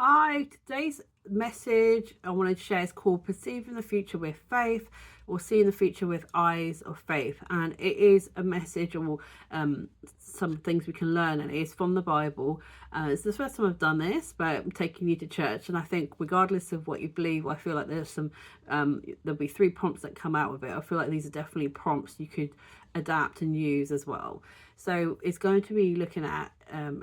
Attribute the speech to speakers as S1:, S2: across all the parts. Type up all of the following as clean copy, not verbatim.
S1: Hi, today's message I wanted to share is called Perceiving the Future with Faith, or Seeing the Future with Eyes of Faith. And it is a message, or some things we can learn, and it is from the Bible. It's the first time I've done this, but I'm taking you to church. And I think, regardless of what you believe, I feel like there'll be 3 prompts that come out of it. I feel like these are definitely prompts you could adapt and use as well. So it's going to be looking at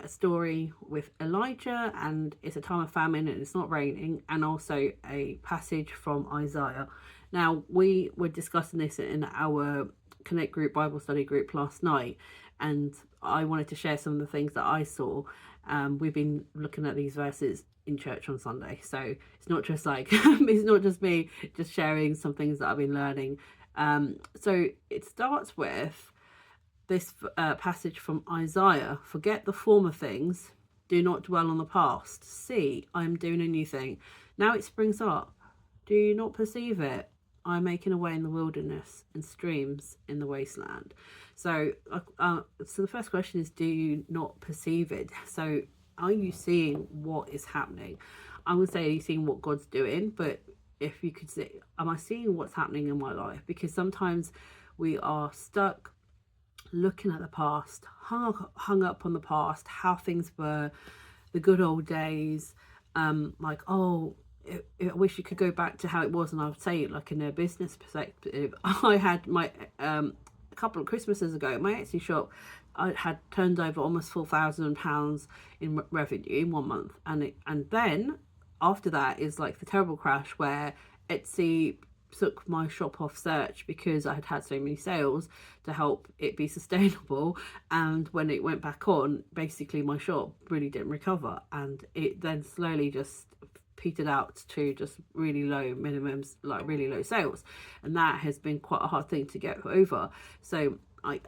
S1: a story with Elijah, and it's a time of famine and it's not raining, and also a passage from Isaiah. Now, we were discussing this in our Connect group, Bible study group last night, and I wanted to share some of the things that I saw. We've been looking at these verses in church on Sunday, so it's not just like it's not just me just sharing some things that I've been learning. So it starts with this passage from Isaiah: forget the former things, do not dwell on the past. See, I am doing a new thing. Now it springs up. Do you not perceive it? I am making a way in the wilderness and streams in the wasteland. So the first question is, do you not perceive it? So are you seeing what is happening? I would say, are you seeing what God's doing? But if you could say, am I seeing what's happening in my life? Because sometimes we are stuck looking at the past, hung up on the past, how things were, the good old days. Like, oh, I wish you could go back to how it was. And I would say, like, in a business perspective, I had my a couple of Christmases ago, my Etsy shop, I had turned over almost £4,000 in revenue in 1 month, and then after that is like the terrible crash where Etsy took my shop off search because I had had so many sales to help it be sustainable. And when it went back on, basically my shop really didn't recover, and it then slowly just petered out to just really low minimums, like really low sales. And that has been quite a hard thing to get over. So I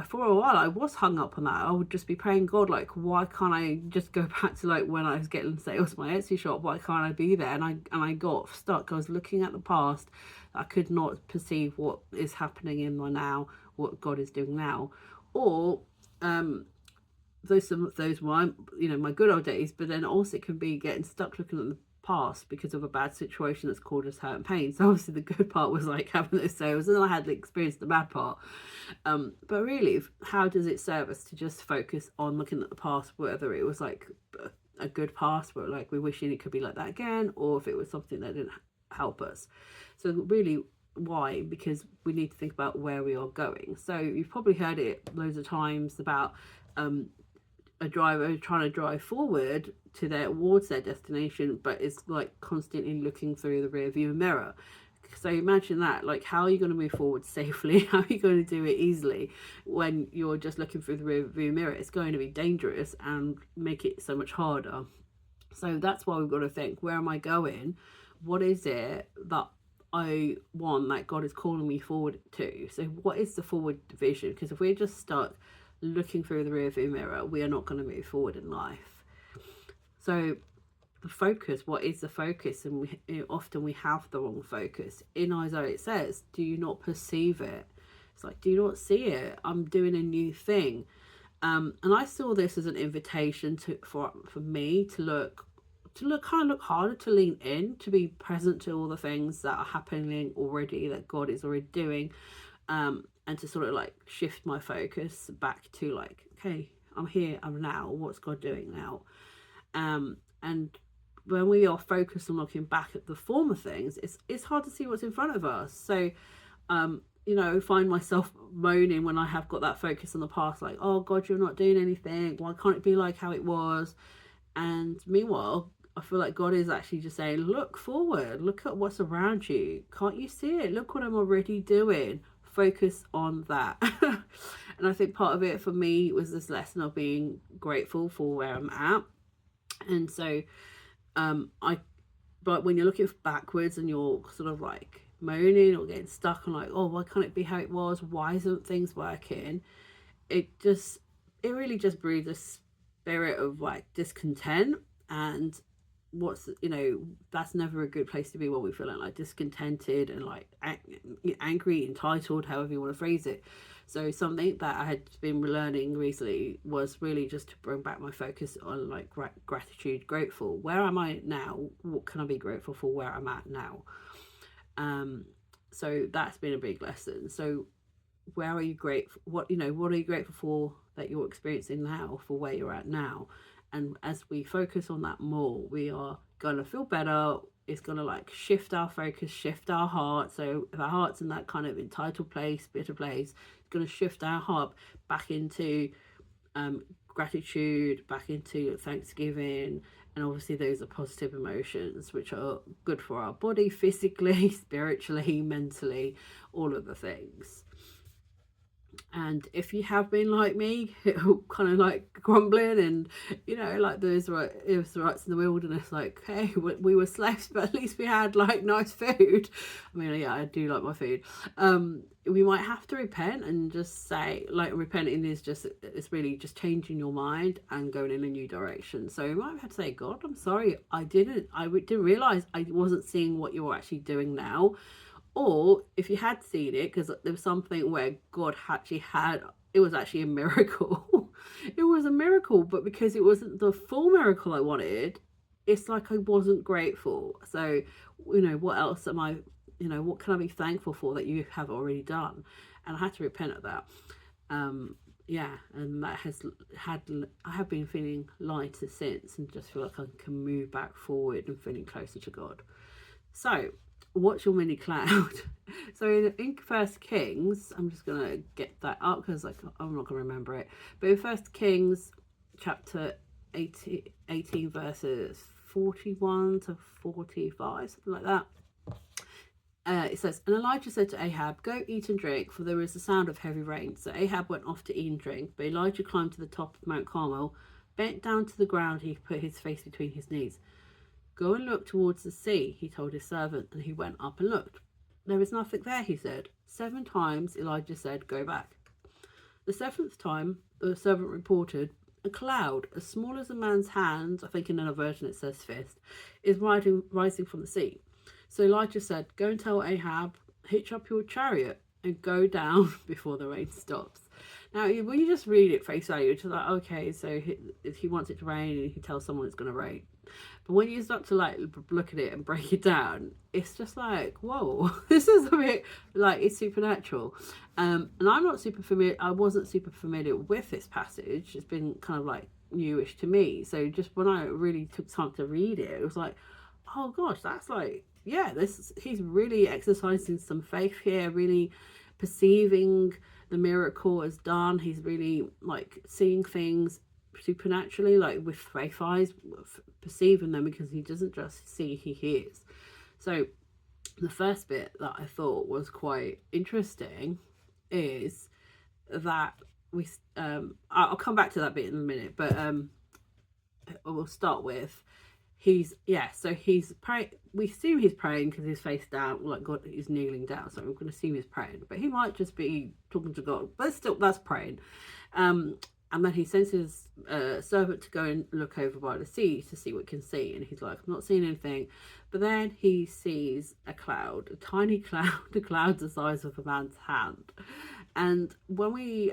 S1: for a while I was hung up on that. I would just be praying God, like, why can't I just go back to like when I was getting sales my Etsy shop? Why can't I be there? And I got stuck. I was looking at the past. I could not perceive what is happening in my now, what God is doing now. Or those were my good old days, but then also it can be getting stuck looking at the past because of a bad situation that's caused us hurt and pain. So obviously the good part was like having those sales, and then I had experienced the bad part. But really, how does it serve us to just focus on looking at the past, whether it was like a good past where like we wishing it could be like that again, or if it was something that didn't help us? So really, why? Because we need to think about where we are going. So you've probably heard it loads of times about a driver trying to drive forward towards their destination, but it's like constantly looking through the rear view mirror. So imagine that, like, how are you going to move forward safely? How are you going to do it easily when you're just looking through the rear view mirror? It's going to be dangerous and make it so much harder. So that's why we've got to think, where am I going? What is it that I want, that God is calling me forward to? So what is the forward vision? Because if we're just stuck looking through the rearview mirror, we are not going to move forward in life. So the focus, what is the focus? And often we have the wrong focus. In Isaiah it says, do you not perceive it? It's like, do you not see it? I'm doing a new thing. And I saw this as an invitation for me to look harder, to lean in, to be present to all the things that are happening already, that God is already doing. And to sort of like shift my focus back to like, okay, I'm here, I'm now, what's God doing now? And when we are focused on looking back at the former things, it's hard to see what's in front of us. So find myself moaning when I have got that focus on the past, like, oh God, you're not doing anything, why can't it be like how it was? And meanwhile, I feel like God is actually just saying, look forward, look at what's around you, can't you see it? Look what I'm already doing. Focus on that. And I think part of it for me was this lesson of being grateful for where I'm at. And so but when you're looking backwards and you're sort of like moaning or getting stuck on like, oh, why can't it be how it was, why isn't things working, it really just breeds a spirit of like discontent. And what's, you know, that's never a good place to be when we're feeling like discontented and like angry, entitled, however you want to phrase it. So something that I had been learning recently was really just to bring back my focus on like gratitude, grateful. Where am I now? What can I be grateful for where I'm at now? So that's been a big lesson. So where are you grateful? What, you know, what are you grateful for that you're experiencing now, for where you're at now? And as we focus on that more, we are going to feel better. It's going to like shift our focus, shift our heart. So if our heart's in that kind of entitled place, bitter place, it's going to shift our heart back into gratitude, back into thanksgiving. And obviously those are positive emotions which are good for our body, physically, spiritually, mentally, all of the things. And if you have been like me, kind of like grumbling and, you know, like those Israelites in the wilderness, like, hey, we were slaves, but at least we had like nice food. I mean, yeah, I do like my food. We might have to repent and just say, like, repenting is just, it's really just changing your mind and going in a new direction. So you might have to say, God, I'm sorry, I didn't realize I wasn't seeing what you're actually doing now. Or if you had seen it, because there was something where God actually had, it was actually a miracle. It was a miracle, but because it wasn't the full miracle I wanted, it's like I wasn't grateful. So, you know, what else am I, you know, what can I be thankful for that you have already done? And I had to repent of that. Yeah, and that I have been feeling lighter since, and just feel like I can move back forward and feeling closer to God. So, what's your mini cloud? So in First Kings, I'm just gonna get that up because like I'm not gonna remember it. But in First Kings, chapter 18 verses 41 to 45, something like that. It says, and Elijah said to Ahab, go eat and drink, for there is a sound of heavy rain. So Ahab went off to eat and drink, but Elijah climbed to the top of Mount Carmel, bent down to the ground, he put his face between his knees. Go and look towards the sea, he told his servant, and he went up and looked. There is nothing there, he said. 7 times Elijah said, go back. The 7th time, the servant reported, a cloud, as small as a man's hand, I think in another version it says fist, is rising from the sea. So Elijah said, go and tell Ahab, hitch up your chariot and go down before the rain stops. Now, when you just read it face value, it's just like, okay, so he wants it to rain and he tells someone it's going to rain. But when you start to like look at it and break it down, it's just like, whoa, this is a bit like, it's supernatural. And I'm not super familiar, I wasn't super familiar with this passage. It's been kind of like newish to me. So just when I really took time to read it, it was like, oh gosh, that's like, yeah, he's really exercising some faith here, really perceiving the miracle as done. He's really like seeing things supernaturally, like with faith eyes, perceiving them, because he doesn't just see, he hears. So the first bit that I thought was quite interesting is that I'll come back to that bit in a minute, but we'll start with so he's praying. We assume he's praying because his face down, like God is kneeling down, so I'm going to assume he's praying, but he might just be talking to God, but still that's praying. And then he sends his servant to go and look over by the sea to see what he can see, and he's like, I'm not seeing anything. But then he sees a cloud, a tiny cloud, a cloud the size of a man's hand. And when we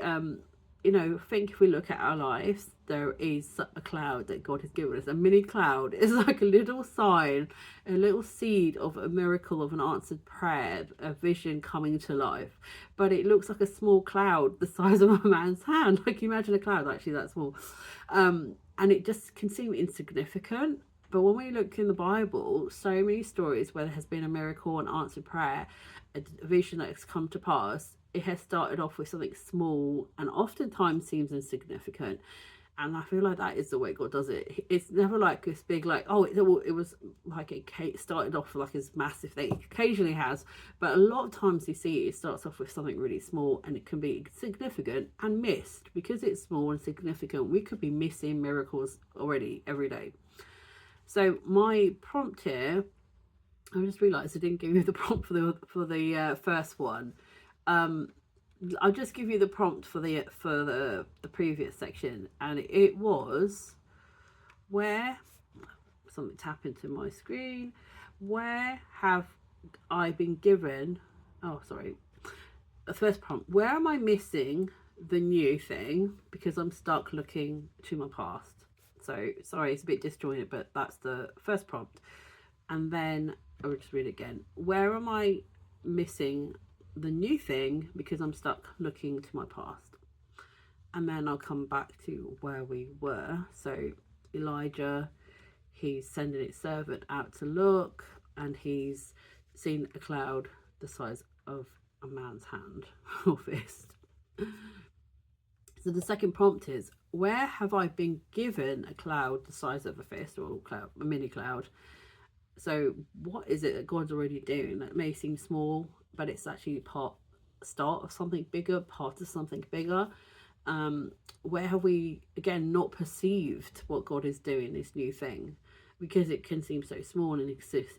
S1: think, if we look at our lives, there is a cloud that God has given us. A mini cloud is like a little sign, a little seed of a miracle, of an answered prayer, a vision coming to life. But it looks like a small cloud the size of a man's hand. Like, imagine a cloud actually that small. And it just can seem insignificant. But when we look in the Bible, so many stories where there has been a miracle, an answered prayer, a vision that has come to pass, it has started off with something small and oftentimes seems insignificant. And I feel like that is the way God does it. It's never like this big, like, oh, it was like it started off like this massive thing. It occasionally has, but a lot of times you see it starts off with something really small, and it can be significant and missed. Because it's small and significant, we could be missing miracles already every day. So my prompt here, I just realised I didn't give you the prompt for the first one. I'll just give you the prompt for the previous section, and it was, where, something tap into my screen. Where have I been given, oh sorry, the first prompt, where am I missing the new thing because I'm stuck looking to my past? So sorry, it's a bit disjointed, but that's the first prompt. And then I'll just read it again. Where am I missing the new thing because I'm stuck looking to my past? And then I'll come back to where we were. So Elijah, he's sending his servant out to look, and he's seen a cloud the size of a man's hand or fist. So the second prompt is, where have I been given a cloud the size of a fist, or a mini cloud? So what is it that God's already doing that may seem small, but it's actually start of something bigger, part of something bigger? Where have we, again, not perceived what God is doing, this new thing? Because it can seem so small and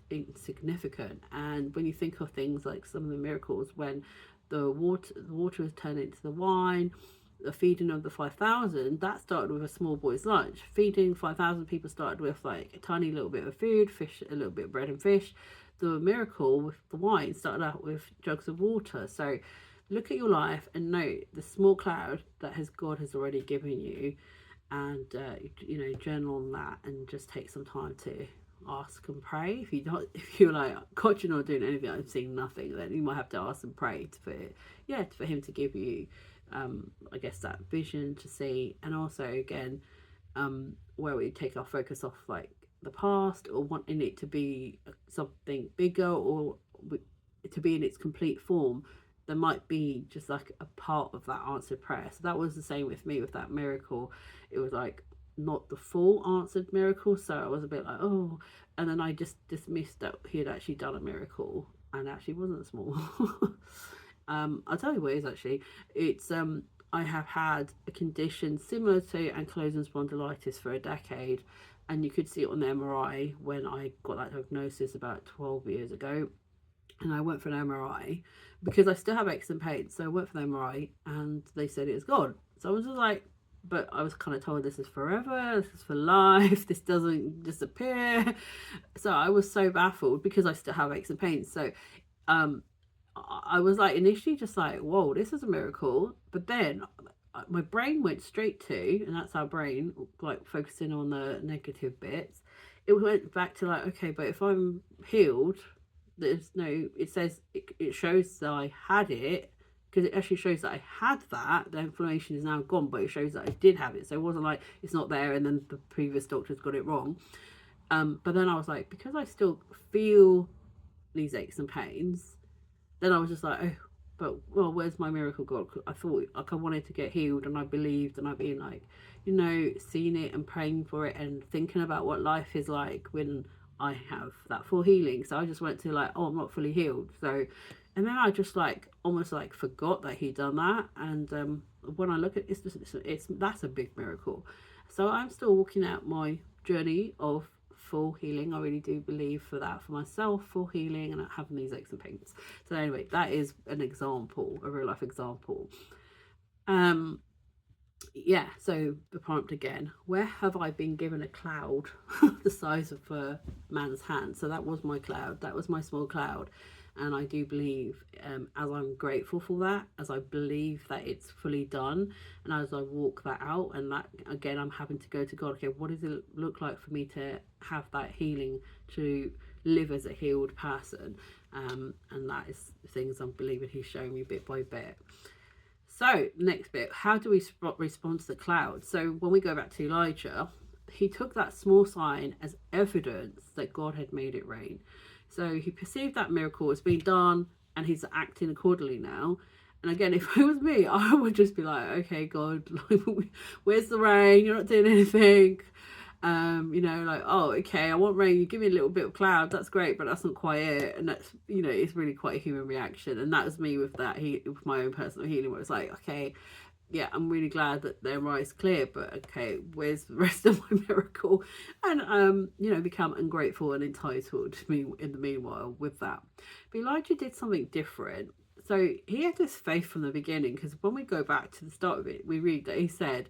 S1: insignificant. And when you think of things like some of the miracles, when the water was turned into the wine, the feeding of the 5,000, that started with a small boy's lunch. Feeding 5,000 people started with like a tiny little bit of food, fish, a little bit of bread and fish. The miracle with the wine started out with jugs of water. So look at your life and note the small cloud that God has already given you, and journal on that, and just take some time to ask and pray. If you're like, God, you're not doing anything, I'm seeing nothing, then you might have to ask and pray for him to give you I guess that vision to see. And also again, where we take our focus off like the past, or wanting it to be something bigger, or to be in its complete form, there might be just like a part of that answered prayer. So that was the same with me with that miracle. It was like not the full answered miracle, so I was a bit like, oh, and then I just dismissed that he had actually done a miracle, and actually wasn't small. I'll tell you what it is actually. It's I have had a condition similar to ankylosing spondylitis for a decade, and you could see it on the MRI when I got that diagnosis about 12 years ago. And I went for an MRI because I still have aches and pains. So I went for the MRI and they said it was gone. So I was just like, but I was kind of told this is forever, this is for life, this doesn't disappear. So I was so baffled because I still have aches and pains. So I was like initially just like, whoa, this is a miracle. But then my brain went straight to, and that's our brain, like focusing on the negative bits. It went back to like, okay, but if I'm healed, there's no, it says, it shows that I had it, because it actually shows that I had that. The inflammation is now gone, but it shows that I did have it. So it wasn't like it's not there and then the previous doctors got it wrong. But then I was like, because I still feel these aches and pains, then I was just like, oh, but well, where's my miracle God? I thought like I wanted to get healed, and I believed, and I've been like, seeing it and praying for it and thinking about what life is like when I have that full healing. So I just went to like, oh, I'm not fully healed. So, and then I just like almost like forgot that he'd done that. And when I look at it, that's a big miracle. So I'm still walking out my journey of full healing. I really do believe for myself, full healing, and not having these aches and pains. So anyway, that is an example, a real life example. Yeah, so the prompt again, where have I been given a cloud the size of a man's hand? So that was my cloud, that was my small cloud. And I do believe, as I'm grateful for that, as I believe that it's fully done, and as I walk that out, and that again, I'm having to go to God, okay, what does it look like for me to have that healing, to live as a healed person? And that is things I'm believing he's showing me bit by bit. So next bit, how do we respond to the cloud? So when we go back to Elijah, he took that small sign as evidence that God had made it rain. So he perceived that miracle as being done, and he's acting accordingly now. And again, if it was me, I would just be like, okay, God, where's the rain? You're not doing anything. Like, oh, okay, I want rain, you give me a little bit of cloud, that's great, but that's not quite it. And that's, it's really quite a human reaction. And that was me with that, with my own personal healing, where it's like, okay, yeah, I'm really glad that their eyes clear, but okay, where's the rest of my miracle? And become ungrateful and entitled to me in the meanwhile with that. But Elijah did something different. So he had this faith from the beginning, because when we go back to the start of it, we read that he said,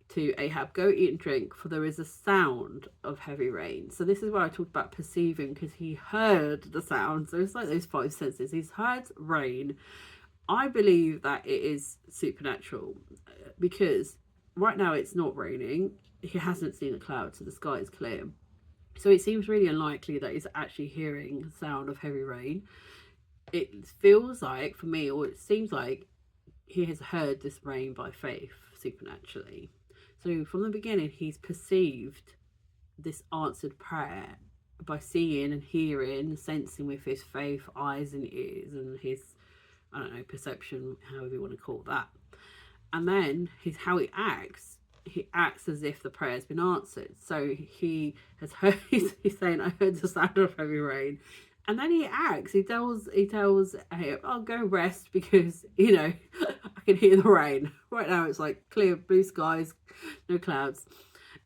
S1: to Ahab, go eat and drink, for there is a sound of heavy rain. So this is where I talked about perceiving, because he heard the sound. So it's like those five senses. He's heard rain. I believe that it is supernatural, because right now it's not raining. He hasn't seen a cloud, so the sky is clear. So it seems really unlikely that he's actually hearing the sound of heavy rain. It feels like, for me, or it seems like, he has heard this rain by faith supernaturally. So from the beginning, he's perceived this answered prayer by seeing and hearing, sensing with his faith eyes and ears, and his, I don't know, perception, however you want to call that. And then how he acts as if the prayer has been answered. So he has heard, he's saying, I heard the sound of heavy rain. And then he acts, he tells hey, I'll go rest, because, I can hear the rain. Right now it's like clear blue skies, no clouds.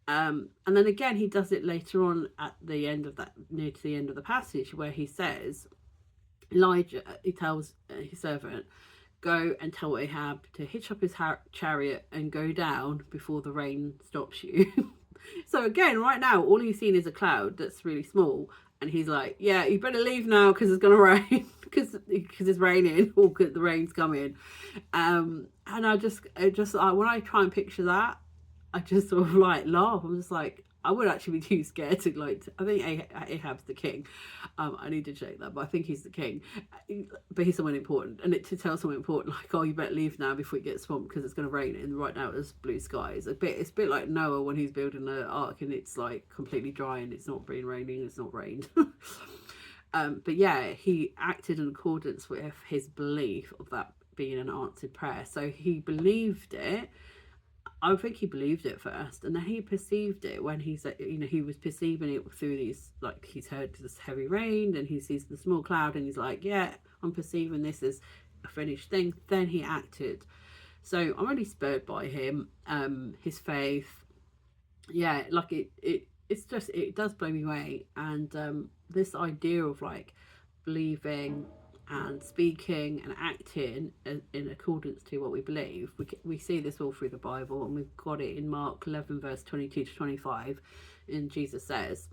S1: And then again, he does it later on at the end of that, near to the end of the passage, where he says, Elijah, he tells his servant, go and tell Ahab to hitch up his chariot and go down before the rain stops you. So again, right now, all he's seen is a cloud that's really small. And he's like, yeah, you better leave now, because it's going to rain, because it's raining, or because the rain's coming. And I just when I try and picture that, I just sort of like laugh. I'm just like, I would actually be too scared to I think Ahab's the king. I need to check that, but I think he's the king. But he's someone important, and to tell someone important, like, oh, you better leave now before it gets swamped, because it's going to rain. And right now it's blue skies. It's a bit like Noah when he's building the ark, and it's like completely dry, and it's not been raining. It's not rained. But yeah, he acted in accordance with his belief of that being an answered prayer. So he believed it. I think he believed it first, and then he perceived it when he was perceiving it through these, like, he's heard this heavy rain, and he sees the small cloud, and he's like, yeah, I'm perceiving this as a finished thing. Then he acted. So I'm really spurred by him, his faith. Yeah, like it does blow me away. And this idea of like believing and speaking and acting in accordance to what we believe. We see this all through the Bible, and we've got it in Mark 11 verse 22 to 25, and Jesus says,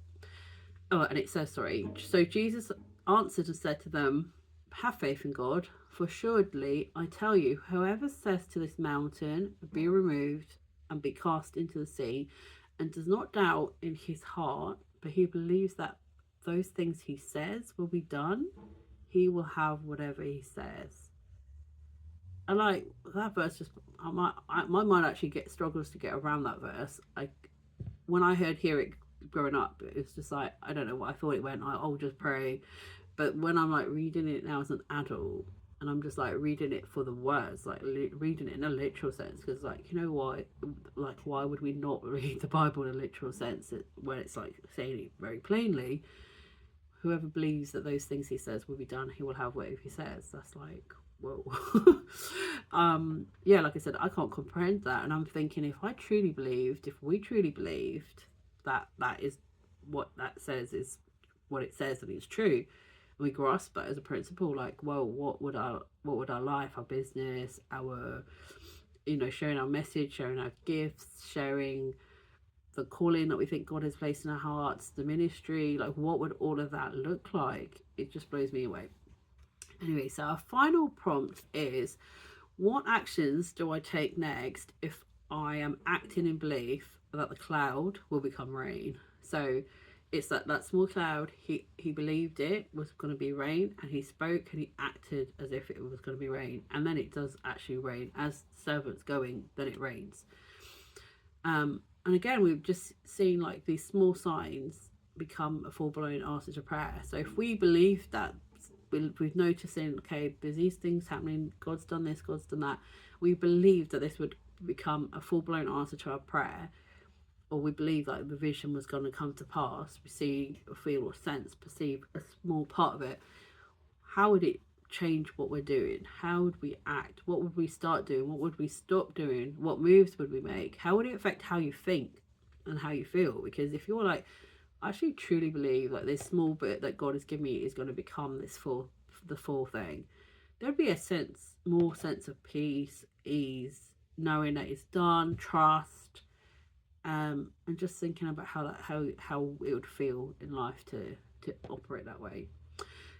S1: so Jesus answered and said to them, have faith in God, for assuredly I tell you, whoever says to this mountain, be removed and be cast into the sea, and does not doubt in his heart, but he believes that those things he says will be done, he will have whatever he says. And like that verse, just my mind actually struggles to get around that verse. Like when I hear it growing up, it's just like, I don't know what I thought it went. I'll just pray. But when I'm like reading it now as an adult, and I'm just like reading it for the words, like reading it in a literal sense, because like, you know what, like why would we not read the Bible in a literal sense when it's like saying it very plainly? Whoever believes that those things he says will be done, he will have whatever he says. That's like, whoa. Yeah, like I said, I can't comprehend that. And I'm thinking, if we truly believed that that is what that says is what it says, and it's true, and we grasp that as a principle, like, well, what would our life, our business, our, sharing our message, sharing our gifts, sharing the calling that we think God has placed in our hearts, the ministry, like what would all of that look like? It just blows me away. Anyway, so our final prompt is, what actions do I take next if I am acting in belief that the cloud will become rain? So it's that small cloud, he believed it was going to be rain, and he spoke and he acted as if it was going to be rain, and then it does actually rain. As servants going, then it rains. And again, we've just seen like these small signs become a full-blown answer to prayer. So if we believe that, we've noticing, okay, there's these things happening, God's done this, God's done that, we believe that this would become a full-blown answer to our prayer, or we believe that the vision was going to come to pass, we see, feel, or sense, perceive a small part of it, how would it change what we're doing? How would we act? What would we start doing? What would we stop doing? What moves would we make? How would it affect how you think and how you feel? Because if you're like, I actually truly believe like this small bit that God has given me is going to become the full thing, there'd be more sense of peace, ease, knowing that it's done, trust, and just thinking about how it would feel in life to operate that way.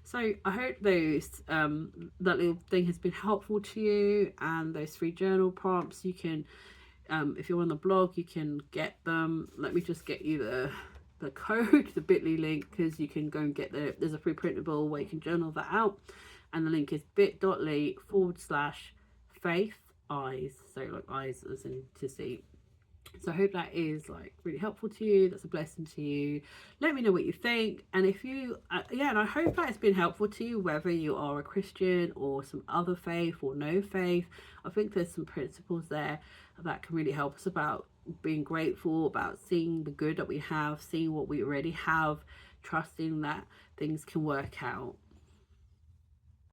S1: So I hope those that little thing has been helpful to you, and those 3 journal prompts. You can, if you're on the blog, you can get them. Let me just get you the code, the bit.ly link, because you can go and get there's a free printable where you can journal that out, and the link is bit.ly/faith eyes, so like eyes as in to see. So I hope that is like really helpful to you, that's a blessing to you. Let me know what you think, and if you and I hope that it's been helpful to you, whether you are a Christian or some other faith or no faith. I think there's some principles there that can really help us about being grateful, about seeing the good that we have, seeing what we already have, trusting that things can work out.